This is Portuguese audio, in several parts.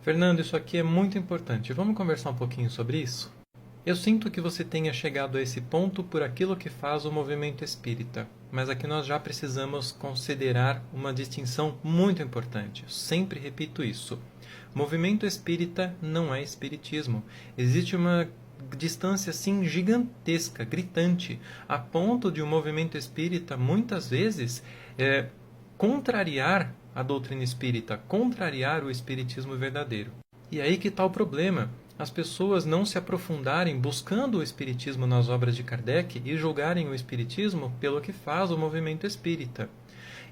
Fernando, isso aqui é muito importante. Vamos conversar um pouquinho sobre isso? Eu sinto que você tenha chegado a esse ponto por aquilo que faz o movimento espírita, mas aqui nós já precisamos considerar uma distinção muito importante. Eu sempre repito isso. Movimento espírita não é espiritismo. Existe uma distância assim gigantesca, gritante, a ponto de um movimento espírita muitas vezes contrariar a doutrina espírita, contrariar o espiritismo verdadeiro. E aí que está o problema. As pessoas não se aprofundarem buscando o espiritismo nas obras de Kardec e julgarem o espiritismo pelo que faz o movimento espírita.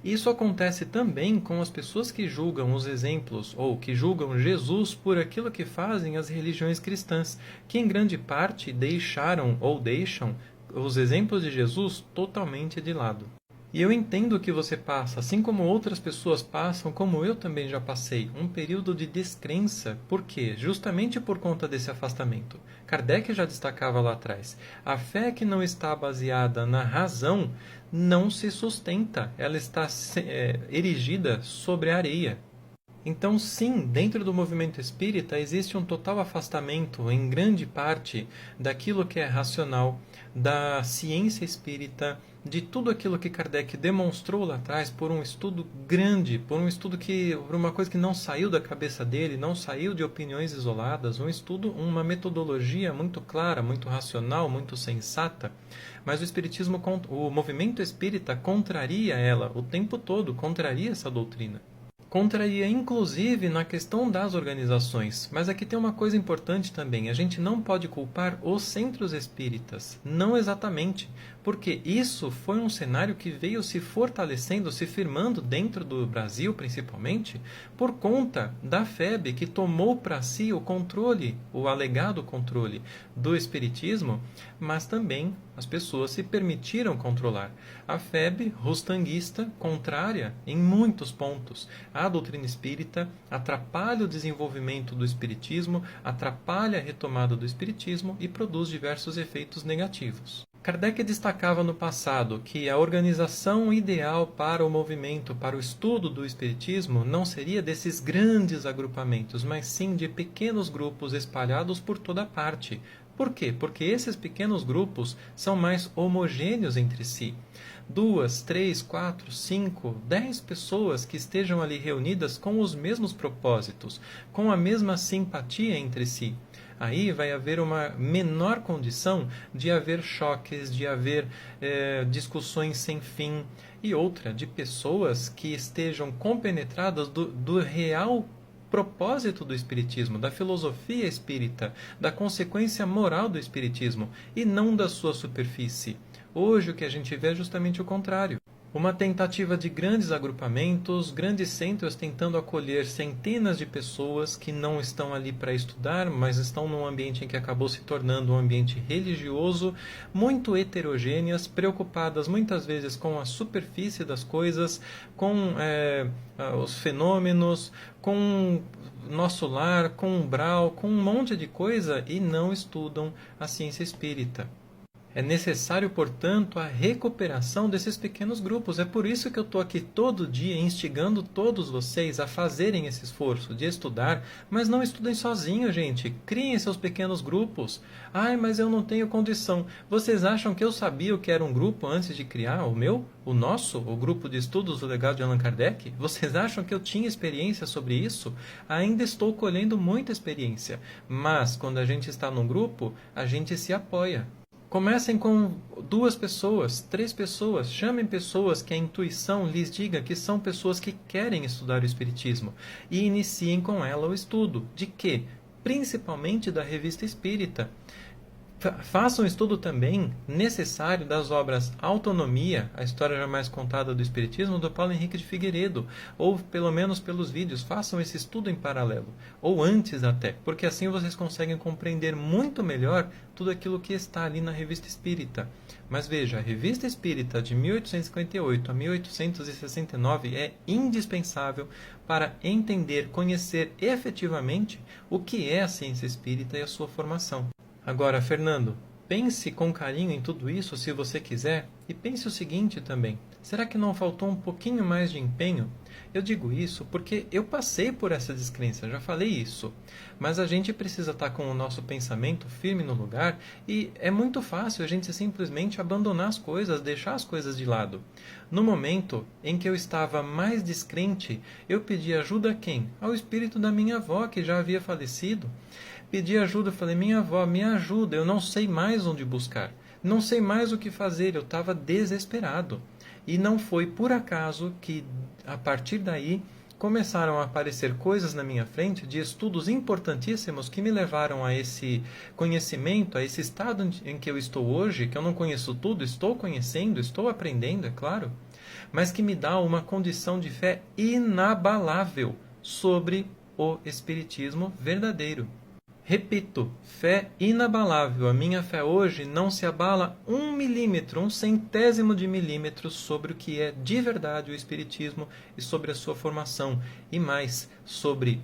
Isso acontece também com as pessoas que julgam os exemplos ou que julgam Jesus por aquilo que fazem as religiões cristãs, que em grande parte deixaram ou deixam os exemplos de Jesus totalmente de lado. E eu entendo que você passa, assim como outras pessoas passam, como eu também já passei, um período de descrença. Por quê? Justamente por conta desse afastamento. Kardec já destacava lá atrás. A fé que não está baseada na razão não se sustenta. Ela está erigida sobre a areia. Então, sim, dentro do movimento espírita existe um total afastamento, em grande parte, daquilo que é racional, da ciência espírita, de tudo aquilo que Kardec demonstrou lá atrás por um estudo grande, por uma coisa que não saiu da cabeça dele, não saiu de opiniões isoladas, um estudo, uma metodologia muito clara, muito racional, muito sensata. Mas o movimento espírita contraria ela o tempo todo, contraria essa doutrina. Contraria inclusive na questão das organizações. Mas aqui tem uma coisa importante também. A gente não pode culpar os centros espíritas. Não exatamente. Porque isso foi um cenário que veio se fortalecendo, se firmando dentro do Brasil, principalmente, por conta da FEB, que tomou para si o controle, o alegado controle do espiritismo, mas também as pessoas se permitiram controlar. A FEB, rustanguista, contrária em muitos pontos à doutrina espírita, atrapalha o desenvolvimento do espiritismo, atrapalha a retomada do espiritismo e produz diversos efeitos negativos. Kardec destacava no passado que a organização ideal para o movimento, para o estudo do espiritismo, não seria desses grandes agrupamentos, mas sim de pequenos grupos espalhados por toda parte. Por quê? Porque esses pequenos grupos são mais homogêneos entre si. 2, 3, 4, 5, 10 pessoas que estejam ali reunidas com os mesmos propósitos, com a mesma simpatia entre si. Aí vai haver uma menor condição de haver choques, de haver discussões sem fim. E outra, de pessoas que estejam compenetradas do real propósito do espiritismo, da filosofia espírita, da consequência moral do espiritismo, e não da sua superfície. Hoje o que a gente vê é justamente o contrário. Uma tentativa de grandes agrupamentos, grandes centros tentando acolher centenas de pessoas que não estão ali para estudar, mas estão num ambiente em que acabou se tornando um ambiente religioso, muito heterogêneas, preocupadas muitas vezes com a superfície das coisas, com os fenômenos, com nosso lar, com umbral, com um monte de coisa e não estudam a ciência espírita. É necessário, portanto, a recuperação desses pequenos grupos. É por isso que eu estou aqui todo dia instigando todos vocês a fazerem esse esforço de estudar, mas não estudem sozinhos, gente. Criem seus pequenos grupos. Ai, mas eu não tenho condição. Vocês acham que eu sabia o que era um grupo antes de criar o meu? O nosso? O grupo de estudos do legado de Allan Kardec? Vocês acham que eu tinha experiência sobre isso? Ainda estou colhendo muita experiência. Mas, quando a gente está num grupo, a gente se apoia. Comecem com 2 pessoas, 3 pessoas, chamem pessoas que a intuição lhes diga que são pessoas que querem estudar o Espiritismo e iniciem com ela o estudo. De quê? Principalmente da Revista Espírita. Façam um estudo também necessário das obras Autonomia, a história jamais contada do Espiritismo, do Paulo Henrique de Figueiredo, ou pelo menos pelos vídeos. Façam esse estudo em paralelo, ou antes até, porque assim vocês conseguem compreender muito melhor tudo aquilo que está ali na Revista Espírita. Mas veja, a Revista Espírita de 1858 a 1869 é indispensável para entender, conhecer efetivamente o que é a ciência espírita e a sua formação. Agora, Fernando, pense com carinho em tudo isso, se você quiser, e pense o seguinte também. Será que não faltou um pouquinho mais de empenho? Eu digo isso porque eu passei por essa descrença, já falei isso. Mas a gente precisa estar com o nosso pensamento firme no lugar e é muito fácil a gente simplesmente abandonar as coisas, deixar as coisas de lado. No momento em que eu estava mais descrente, eu pedi ajuda a quem? Ao espírito da minha avó, que já havia falecido. Pedi ajuda, falei, minha avó, me ajuda, eu não sei mais onde buscar. Não sei mais o que fazer, eu estava desesperado. E não foi por acaso que, a partir daí, começaram a aparecer coisas na minha frente de estudos importantíssimos que me levaram a esse conhecimento, a esse estado em que eu estou hoje, que eu não conheço tudo, estou conhecendo, estou aprendendo, é claro, mas que me dá uma condição de fé inabalável sobre o Espiritismo verdadeiro. Repito, fé inabalável. A minha fé hoje não se abala 1 milímetro, 1/100º de milímetro sobre o que é de verdade o Espiritismo e sobre a sua formação. E mais, sobre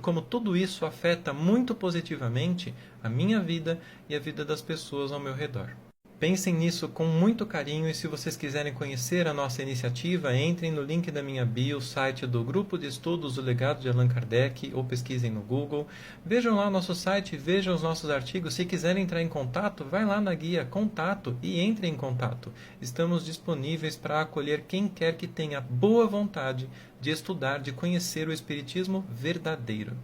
como tudo isso afeta muito positivamente a minha vida e a vida das pessoas ao meu redor. Pensem nisso com muito carinho e se vocês quiserem conhecer a nossa iniciativa, entrem no link da minha bio, site do Grupo de Estudos do Legado de Allan Kardec, ou pesquisem no Google. Vejam lá o nosso site, vejam os nossos artigos. Se quiserem entrar em contato, vai lá na guia Contato e entre em contato. Estamos disponíveis para acolher quem quer que tenha boa vontade de estudar, de conhecer o Espiritismo verdadeiro.